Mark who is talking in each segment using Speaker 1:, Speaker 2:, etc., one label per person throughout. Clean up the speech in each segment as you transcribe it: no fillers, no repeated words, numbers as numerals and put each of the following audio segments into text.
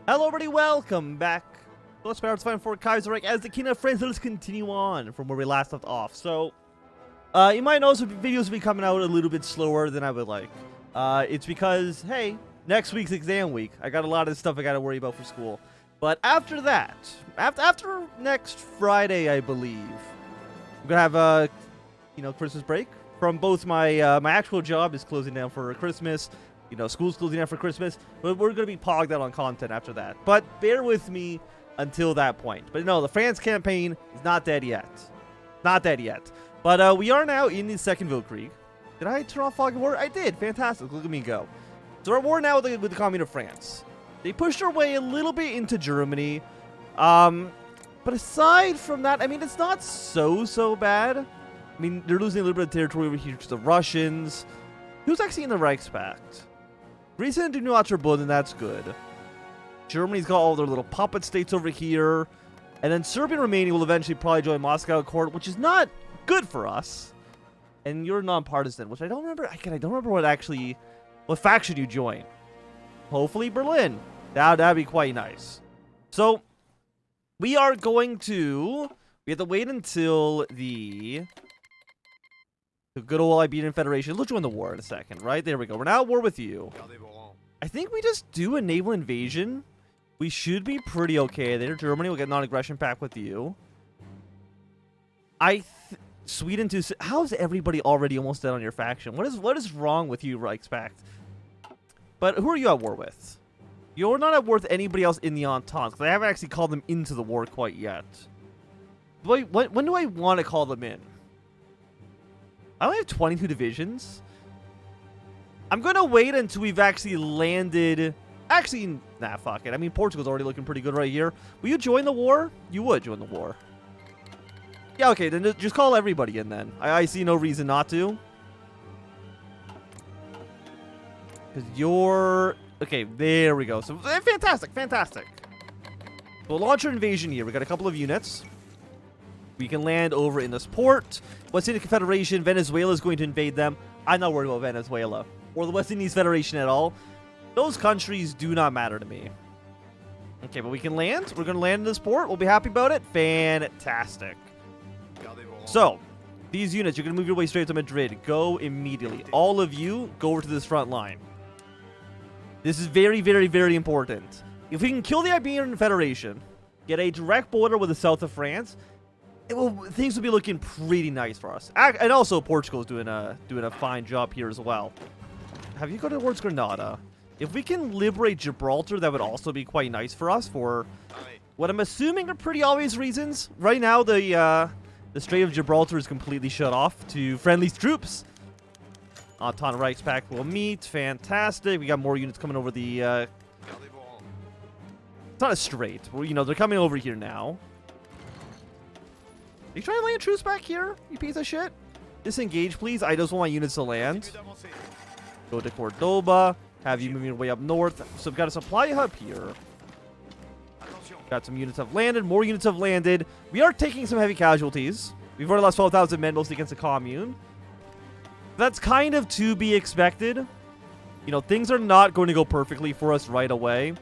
Speaker 1: Hello everybody, welcome back. Let's start fighting for Kaiserreich as the King of France. Let's continue on from where we last left off. So, you might notice the videos will be coming out a little bit slower than I would like. It's because, hey, next week's exam week. I got a lot of stuff I got to worry about for school. But after that, after next Friday, I believe, we're gonna have a, Christmas break from both my my actual job is closing down for Christmas. School's closing down for Christmas, but we're going to be pogged out on content after that. But bear with me until that point. But no, the France campaign is not dead yet. Not dead yet. But we are now in the Second Weltkrieg. Did I turn off Fog of War? I did. Fantastic. Look at me go. So we're at war now with the Commune of France. They pushed their way a little bit into Germany. But aside from that, I mean, it's not so bad. I mean, they're losing a little bit of territory over here to the Russians. Who's actually in the Reichspakt? Greece and Nuatrabund, that's good. Germany's got all their little puppet states over here. And then Serbia and Romania will eventually probably join Moscow Accord, which is not good for us. And you're non-partisan, which I don't remember. I don't remember what faction you join. Hopefully Berlin. That'd be quite nice. So, we have to wait until the good old Iberian Federation. We'll join the war in a second, right? There we go. We're now at war with you. I think we just do a naval invasion. We should be pretty okay there. Germany will get non-aggression pact with you. Sweden too. How's everybody already almost dead on your faction? What is wrong with you, Reichspakt? But who are you at war with? You're not at war with anybody else in the Entente, because I haven't actually called them into the war quite yet. Wait, when do I want to call them in? I only have 22 divisions. I'm going to wait until we've actually landed. Actually, nah, fuck it. I mean, Portugal's already looking pretty good right here. Will you join the war? You would join the war. Yeah, okay, then just call everybody in then. I see no reason not to. Because you're... Okay, there we go. So, fantastic. So we'll launch our invasion here. We got a couple of units. We can land over in this port. West Indian Confederation, Venezuela is going to invade them. I'm not worried about Venezuela or the West Indies Federation at all. Those countries do not matter to me. Okay, but we can land. We're going to land in this port. We'll be happy about it. Fantastic. So, these units, you're going to move your way straight to Madrid. Go immediately. All of you, go over to this front line. This is very important. If we can kill the Iberian Federation, get a direct border with the south of France, things will be looking pretty nice for us. And also, Portugal is doing a fine job here as well. Have you gone towards Granada? If we can liberate Gibraltar, that would also be quite nice for us for what I'm assuming are pretty obvious reasons. Right now, the Strait of Gibraltar is completely shut off to friendly troops. Entente Reichspakt will meet. Fantastic. We got more units coming over the... It's not a strait. Well, they're coming over here now. Are you trying to land troops back here, you piece of shit? Disengage, please. I just want my units to land. Go to Cordoba. Have you moving your way up north. So we've got a supply hub here. Got some units have landed. More units have landed. We are taking some heavy casualties. We've already lost 12,000 men, mostly against the commune. That's kind of to be expected. Things are not going to go perfectly for us right away.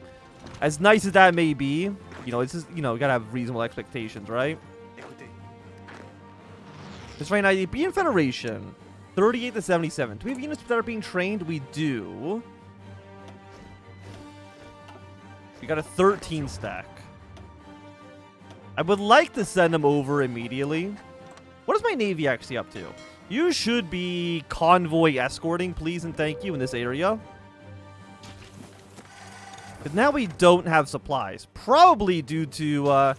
Speaker 1: As nice as that may be, it's just, you gotta have reasonable expectations, right? Because right now, the Iberian Federation, 38 to 77. Do we have units that are being trained? We do. We got a 13 stack. I would like to send them over immediately. What is my navy actually up to? You should be convoy escorting, please and thank you, in this area. Because now we don't have supplies. Probably due to the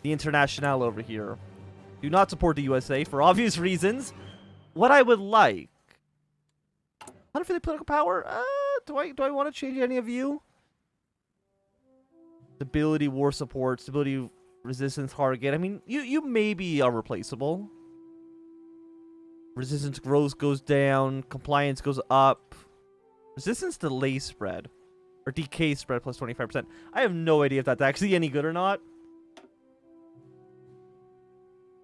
Speaker 1: Internationale over here. Do not support the USA for obvious reasons. What I would like... 150 political power? Do I want to change any of you? Stability, war support, stability, resistance, target. I mean, you maybe are replaceable. Resistance growth goes down. Compliance goes up. Resistance delay spread. Or decay spread plus 25%. I have no idea if that's actually any good or not.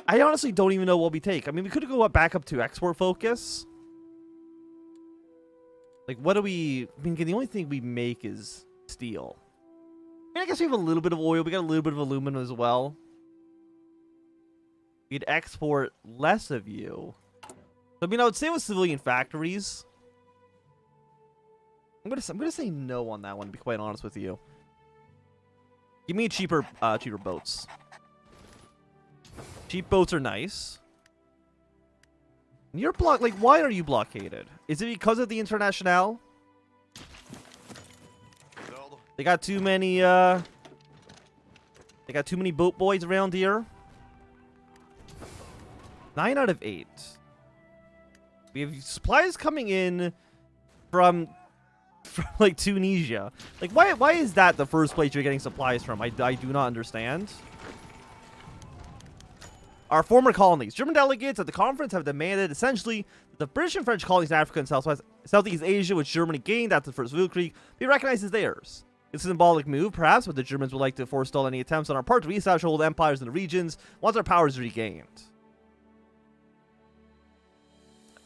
Speaker 1: I honestly don't even know what we take. I mean, we could go back up to export focus. Like, what do we... I mean, the only thing we make is steel. I guess we have a little bit of oil. We got a little bit of aluminum as well. We'd export less of you. I mean, I would say with civilian factories. I'm gonna say no on that one, to be quite honest with you. Give me cheaper boats. Cheap boats are nice. You're blocked. Like, why are you blockaded? Is it because of the Internationale? They got too many. They got too many boat boys around here. 9 out of 8. We have supplies coming in from like Tunisia. Like, why is that the first place you're getting supplies from? I do not understand. Our former colonies. German delegates at the conference have demanded essentially that the British and French colonies in Africa and Southeast Asia, which Germany gained after the First Weltkrieg, be recognized as theirs. It's a symbolic move, perhaps, but the Germans would like to forestall any attempts on our part to reestablish old empires in the regions once our power is regained.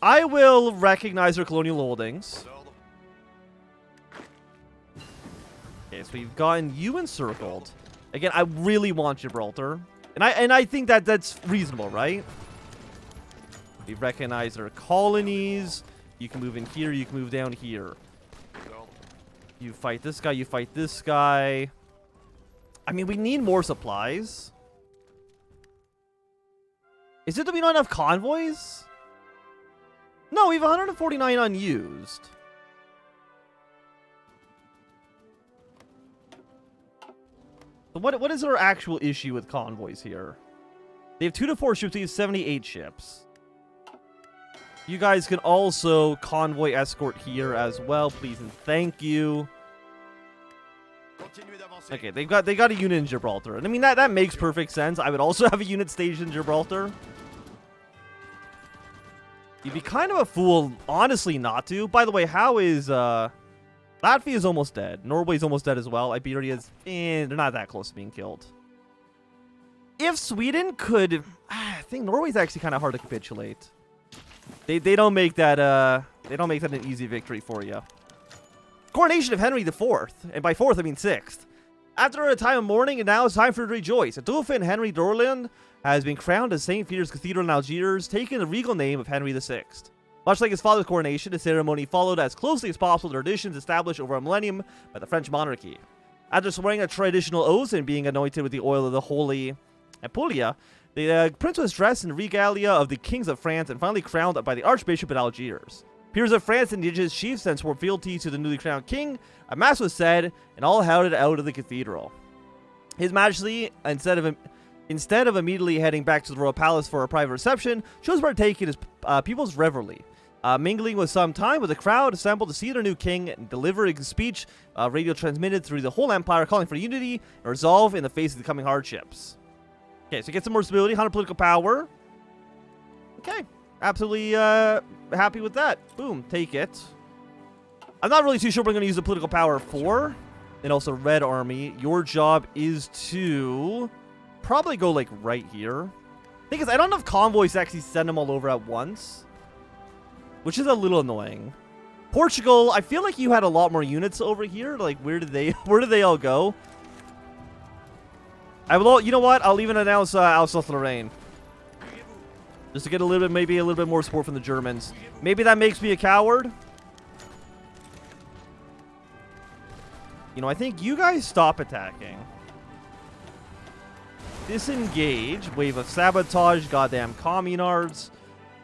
Speaker 1: I will recognize their colonial holdings. Okay, so we've gotten you encircled. Again, I really want Gibraltar. And I think that that's reasonable, right? We've recognized their colonies. You can move in here, you can move down here. You fight this guy, you fight this guy. I mean, we need more supplies. Is it that we don't have convoys? No, we have 149 unused. So what is our actual issue with convoys here? They have 2 to 4 ships, we have 78 ships. You guys can also convoy escort here as well, please and thank you. Okay, they got a unit in Gibraltar. And I mean that makes perfect sense. I would also have a unit stationed in Gibraltar. You'd be kind of a fool, honestly, not to. By the way, how is Latvia is almost dead. Norway's almost dead as well. Iberia's they're not that close to being killed. If Sweden could, I think Norway's actually kind of hard to capitulate. They don't make that an easy victory for you. Coronation of Henry IV, and by 4th I mean 6th. After a time of mourning, and now it's time for to rejoice. Dauphin Henry d'Orléans has been crowned as St. Peter's Cathedral in Algiers, taking the regal name of Henry VI. Much like his father's coronation, the ceremony followed as closely as possible the traditions established over a millennium by the French monarchy. After swearing a traditional oath and being anointed with the oil of the Holy Apulia, the prince was dressed in the regalia of the kings of France and finally crowned by the Archbishop of Algiers. Peers of France and indigenous chiefs then swore fealty to the newly crowned king. A mass was said, and all headed out of the cathedral. His Majesty, instead of immediately heading back to the royal palace for a private reception, chose to partake in his people's revelry. Mingling with some time with the crowd assembled to see their new king and deliver a speech radio transmitted through the whole empire, calling for unity and resolve in the face of the coming hardships. Okay, so get some more stability, 100 political power. Okay, absolutely happy with that. Boom, take it. I'm not really too sure what I'm going to use the political power for. And also Red Army, your job is to probably go like right here. Thing is, I don't have convoys to actually send them all over at once, which is a little annoying. Portugal, I feel like you had a lot more units over here. Like, where did they all go? You know what? I'll even announce Alsace-Lorraine. Just to get maybe a little bit more support from the Germans. Maybe that makes me a coward. You know, I think you guys stop attacking. Disengage. Wave of sabotage. Goddamn communards.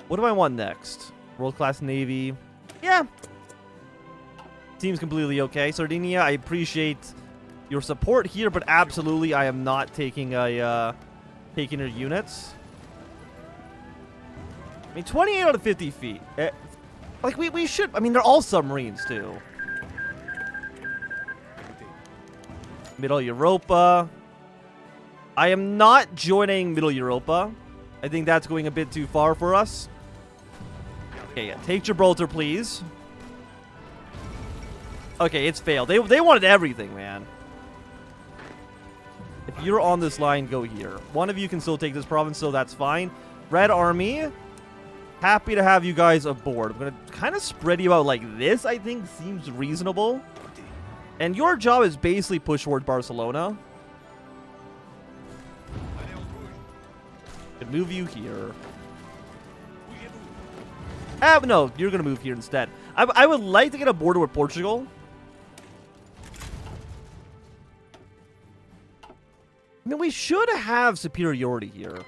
Speaker 1: What do I want next? World-class navy. Yeah. Seems completely okay. Sardinia, I appreciate your support here, but absolutely I am not taking your units. I mean, 28 out of 50 feet. Like, we should... I mean, they're all submarines, too. Middle Europa. I am not joining Middle Europa. I think that's going a bit too far for us. Okay, yeah. Take Gibraltar, please. Okay, it's failed. They wanted everything, man. If you're on this line, go here. One of you can still take this province, so that's fine. Red Army. Happy to have you guys aboard. I'm going to kind of spread you out like this, I think seems reasonable. And your job is basically push towards Barcelona. Could move you here. No, you're gonna move here instead. I would like to get a border with Portugal. I mean, we should have superiority here.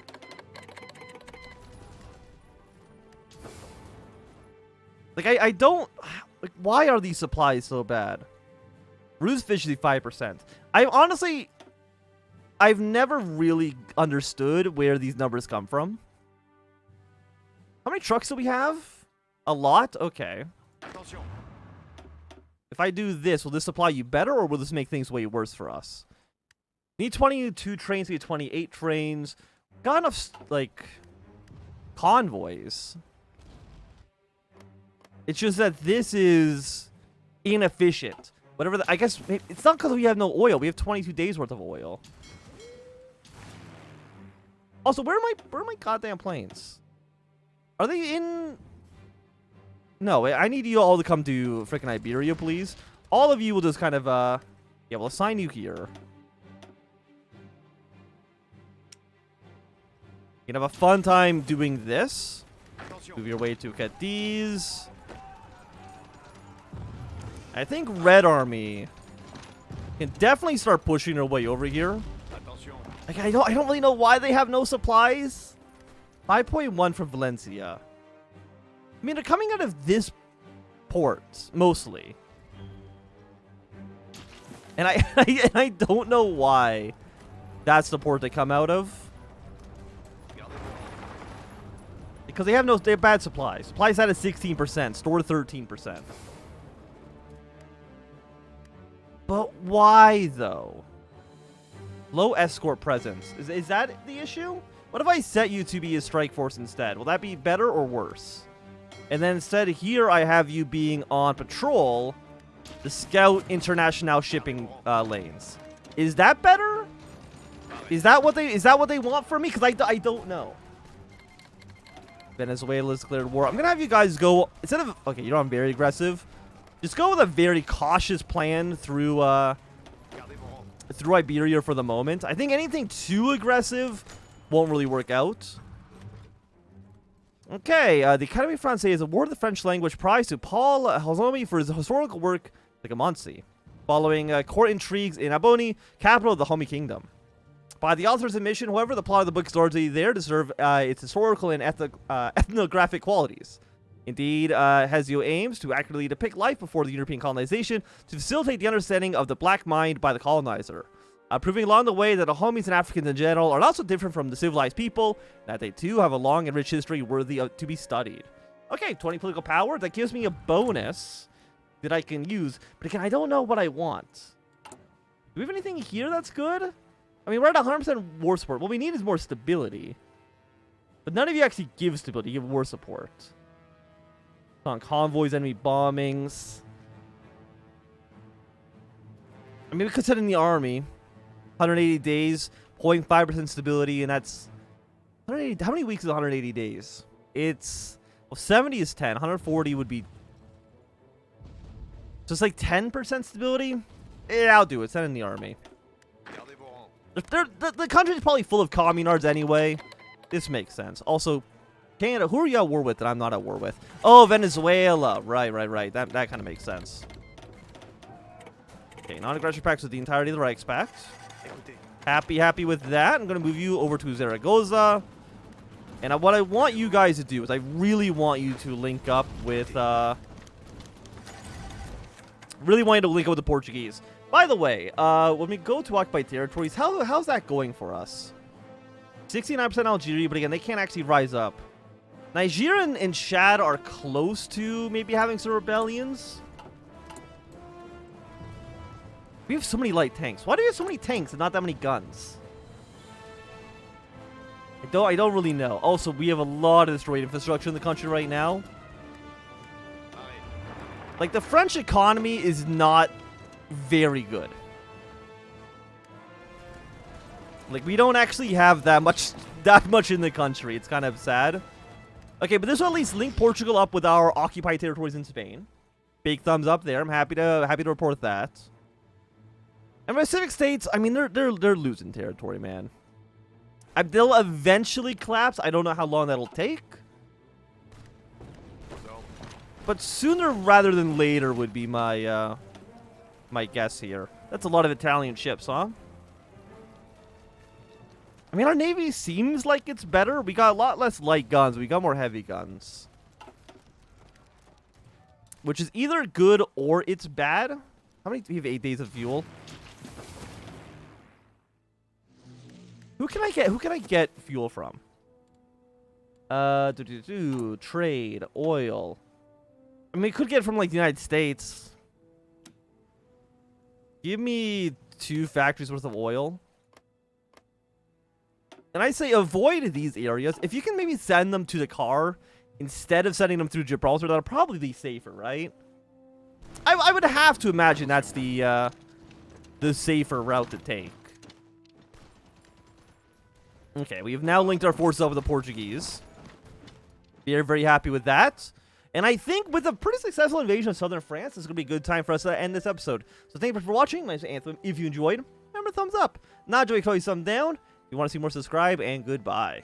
Speaker 1: Like, I don't... Like, why are these supplies so bad? Ruse fish is 5%. I've never really understood where these numbers come from. How many trucks do we have? A lot? Okay. If I do this, will this supply you better, or will this make things way worse for us? Need 22 trains, we need 28 trains. Got enough, like, convoys. It's just that this is inefficient. Whatever, I guess, it's not because we have no oil. We have 22 days worth of oil. Also, where are my goddamn planes? Are they in... No, I need you all to come to frickin' Iberia, please. All of you will just kind of, yeah, we'll assign you here. You can have a fun time doing this. Move your way to Cadiz. I think Red Army can definitely start pushing their way over here. Like, I don't really know why they have no supplies. 5.1 from Valencia. I mean, they're coming out of this port, mostly. And I don't know why that's the port they come out of. Because they have bad supplies. Supplies out at 16%, store 13%. But why, though? Low escort presence. Is that the issue? What if I set you to be a strike force instead? Will that be better or worse? And then instead here I have you being on patrol, the Scout International shipping lanes. Is that better? Is that what they want from me? Because I don't know. Venezuela's declared war. I'm gonna have you guys go instead of okay. You know I'm very aggressive. Just go with a very cautious plan through Iberia for the moment. I think anything too aggressive won't really work out. Okay, the Académie Française awarded the French language prize to Paul Halzomi for his historical work, The Gamonsi, following court intrigues in Aboni, capital of the Homi Kingdom. By the author's admission, however, the plot of the book is largely there to serve its historical and ethnographic qualities. Indeed, Hezio aims to accurately depict life before the European colonization to facilitate the understanding of the black mind by the colonizer, proving along the way that the Homies and Africans in general are not so different from the civilized people, that they too have a long and rich history worthy to be studied. Okay, 20 political power. That gives me a bonus that I can use, but again, I don't know what I want. Do we have anything here that's good? I mean, we're at 100% war support. What we need is more stability. But none of you actually give stability. You give war support. On convoys, enemy bombings. I mean, we could set in the army. 180 days, 0.5% stability, and that's... 180, how many weeks is 180 days? It's... Well, 70 is 10. 140 would be... So it's like 10% stability? Yeah, I'll do it. Send in the army. The country's probably full of communards anyway. This makes sense. Also, Canada, who are you at war with that I'm not at war with? Oh, Venezuela. Right. That kind of makes sense. Okay, non-aggression pacts with the entirety of the Reichspakt. Happy with that. I'm going to move you over to Zaragoza. And what I want you guys to do is I really want you to link up with... really want you to link up with the Portuguese. By the way, when we go to occupied territories, how's that going for us? 69% Algeria, but again, they can't actually rise up. Nigeria and Chad are close to maybe having some rebellions. We have so many light tanks. Why do we have so many tanks and not that many guns? I don't really know. Also, we have a lot of destroyed infrastructure in the country right now. Like, the French economy is not very good. Like, we don't actually have that much in the country. It's kind of sad. Okay, but this will at least link Portugal up with our occupied territories in Spain. Big thumbs up there. I'm happy to report that. And Pacific states, I mean, they're losing territory, man. They'll eventually collapse. I don't know how long that'll take. But sooner rather than later would be my my guess here. That's a lot of Italian ships, huh? I mean, our Navy seems like it's better. We got a lot less light guns. We got more heavy guns. Which is either good or it's bad. How many do we have? 8 days of fuel. Who can I get fuel from? Trade, oil. I mean, we could get it from like the United States. Give me 2 factories worth of oil. And I say avoid these areas. If you can maybe send them to the car instead of sending them through Gibraltar, that'll probably be safer, right? I would have to imagine that's the safer route to take. Okay, we have now linked our forces up with the Portuguese. We are very happy with that. And I think with a pretty successful invasion of southern France, this is going to be a good time for us to end this episode. So thank you for watching. My name is Anthem. If you enjoyed, remember thumbs up. Not enjoy, call you thumbs down. If you want to see more, subscribe, and goodbye.